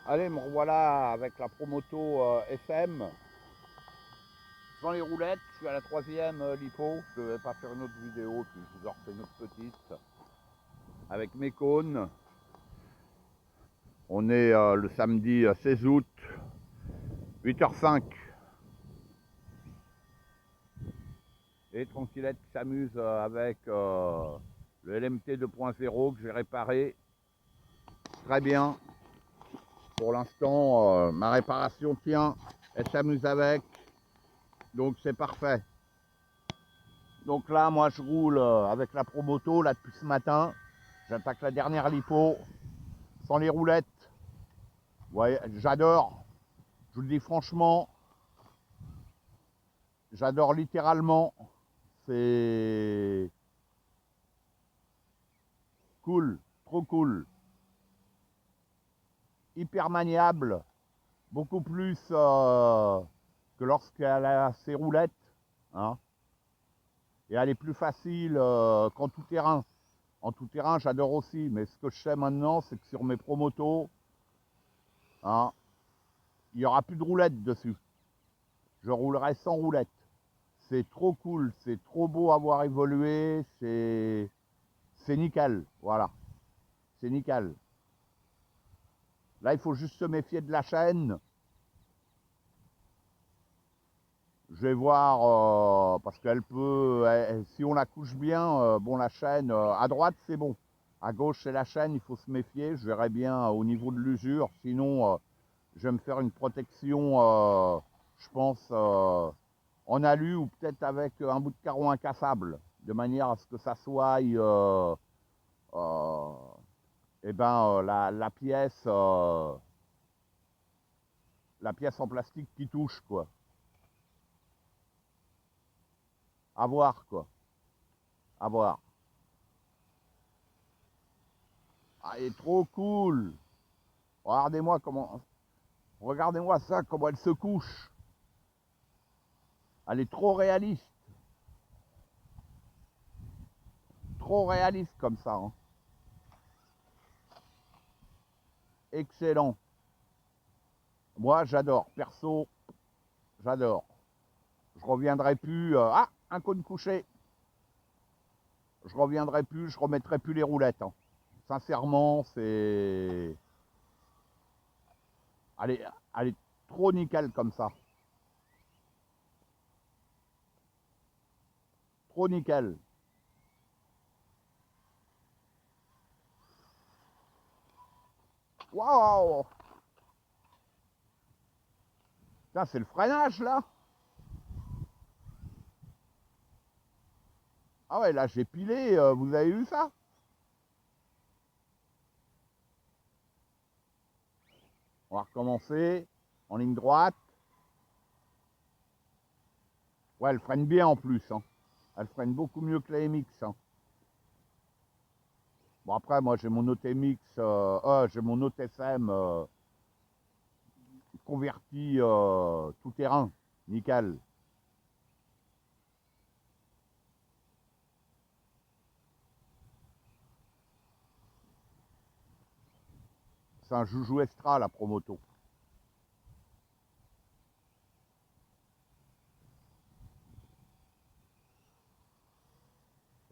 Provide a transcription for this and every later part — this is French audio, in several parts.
Allez, me revoilà avec la Promoto SM. Sans les roulettes, je suis à la troisième lipo. Je ne vais pas faire une autre vidéo, puis je vous en refais une autre petite. Avec mes cônes. On est le samedi 16 août, 8h05. Et Tranquillette qui s'amuse avec le LMT 2.0 que j'ai réparé. Très bien. Pour l'instant, ma réparation tient. Elle s'amuse avec. Donc c'est parfait. Donc là, moi, je roule avec la Promoto, là, depuis ce matin. J'attaque la dernière lipo, sans les roulettes. Ouais, j'adore. Je vous le dis franchement. J'adore littéralement. C'est cool, trop cool. Hyper maniable. Beaucoup plus que lorsqu'elle a ses roulettes. Hein. Et elle est plus facile qu'en tout terrain. En tout terrain, j'adore aussi. Mais ce que je sais maintenant, c'est que sur mes promotos, hein, il n'y aura plus de roulettes dessus. Je roulerai sans roulettes. C'est trop cool, c'est trop beau à voir évoluer, c'est nickel, voilà. C'est nickel. Là, il faut juste se méfier de la chaîne. Je vais voir, parce qu'elle peut, si on la couche bien, bon, la chaîne, à droite, c'est bon. À gauche, c'est la chaîne, il faut se méfier. Je verrai bien au niveau de l'usure. Sinon, je vais me faire une protection, je pense, en alu ou peut-être avec un bout de carreau incassable, de manière à ce que ça soit eh ben, la pièce en plastique qui touche, quoi. À voir, quoi. À voir. Ah, elle est trop cool. Regardez-moi ça, comment elle se couche. Elle est trop réaliste. Trop réaliste comme ça. Hein. Excellent. Moi, j'adore. Perso, j'adore. Je reviendrai plus. Ah, un cône couché. Je reviendrai plus, je remettrai plus les roulettes. Hein. Sincèrement, c'est. Elle est trop nickel comme ça. Trop nickel. Waouh! Putain, c'est le freinage là? Ah ouais, là j'ai pilé, vous avez vu ça? On va recommencer en ligne droite. Ouais, elle freine bien en plus. Hein. Elle freine beaucoup mieux que la MX. Hein. Bon après, moi j'ai mon autre MX, j'ai mon autre SM converti tout terrain. Nickel. C'est un joujou extra la Promoto.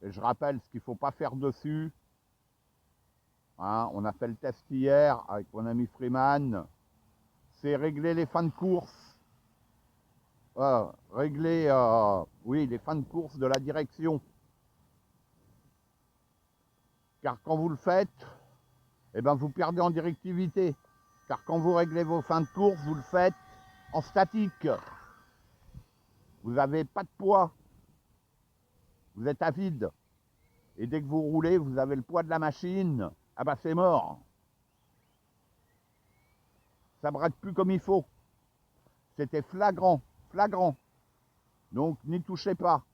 Et je rappelle ce qu'il ne faut pas faire dessus. Hein, on a fait le test hier avec mon ami Freeman. C'est régler les fins de course. Régler oui, les fins de course de la direction. Car quand vous le faites, eh ben, vous perdez en directivité. Car quand vous réglez vos fins de course, vous le faites en statique. Vous n'avez pas de poids. Vous êtes à vide. Et dès que vous roulez, vous avez le poids de la machine. Ah bah c'est mort. Ça braque plus comme il faut. C'était flagrant, flagrant. Donc n'y touchez pas.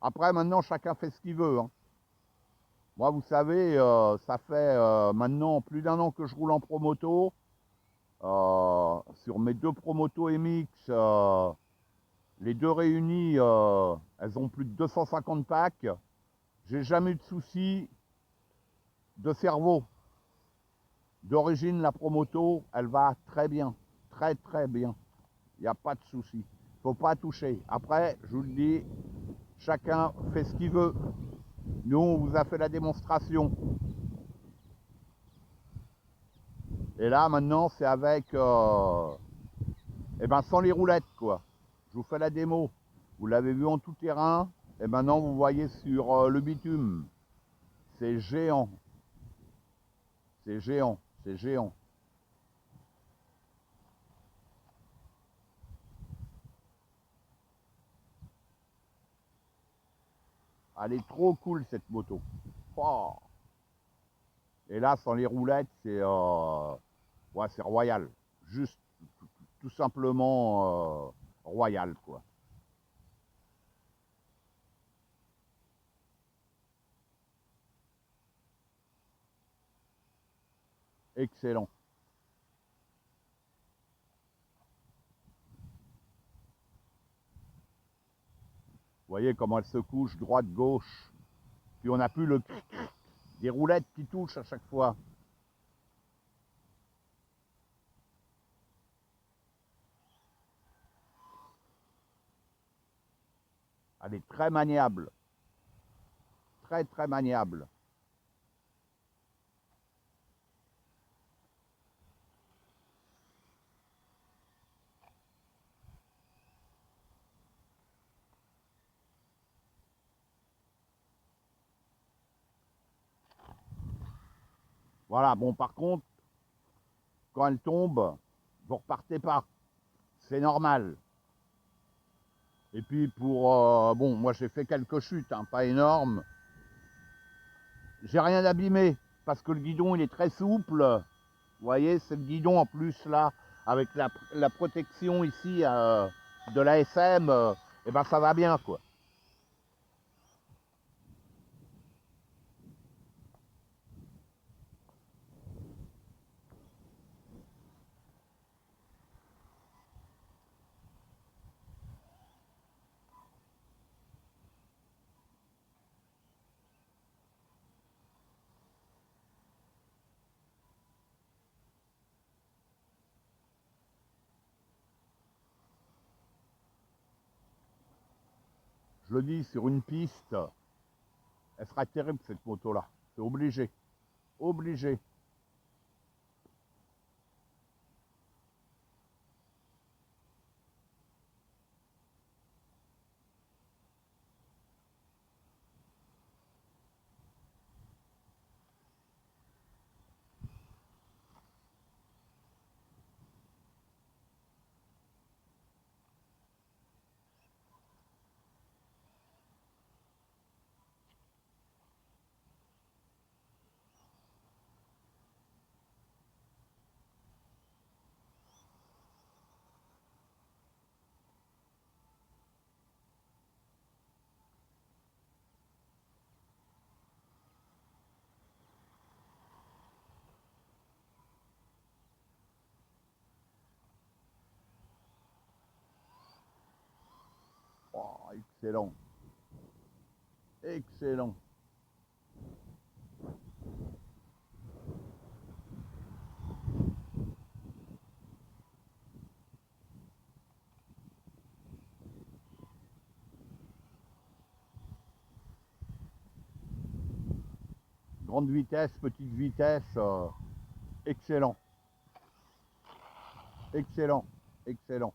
Après, maintenant, chacun fait ce qu'il veut. Hein. Moi, vous savez, ça fait maintenant plus d'1 an que je roule en promoto. Sur mes 2 promotos MX, les 2 réunies, elles ont plus de 250 packs. J'ai jamais eu de soucis de cerveau. D'origine, la Promoto, elle va très bien. Très très bien. Il n'y a pas de souci. Faut pas toucher. Après, je vous le dis, chacun fait ce qu'il veut. Nous, on vous a fait la démonstration. Et là, maintenant, c'est avec... eh ben, sans les roulettes, quoi. Je vous fais la démo. Vous l'avez vu en tout terrain. Et maintenant, vous voyez sur le bitume. C'est géant. C'est géant. C'est géant. Elle est trop cool, cette moto. Oh. Et là, sans les roulettes, ouais, c'est royal. Juste, tout simplement royal, quoi. Excellent. Vous voyez comment elle se couche, droite, gauche. Puis on n'a plus le des roulettes qui touchent à chaque fois. Elle est très maniable. Très, très maniable. Voilà, bon, par contre, quand elle tombe, vous repartez pas. C'est normal. Et puis pour... bon, moi j'ai fait quelques chutes, hein, pas énormes. J'ai rien abîmé, parce que le guidon, il est très souple. Vous voyez, c'est le guidon en plus, là, avec la protection ici de l'ASM, et ben ça va bien, quoi. Je le dis, sur une piste, elle sera terrible, cette moto-là. C'est obligé. Obligé. Oh, excellent. Excellent. Grande vitesse, petite vitesse, excellent. Excellent. Excellent.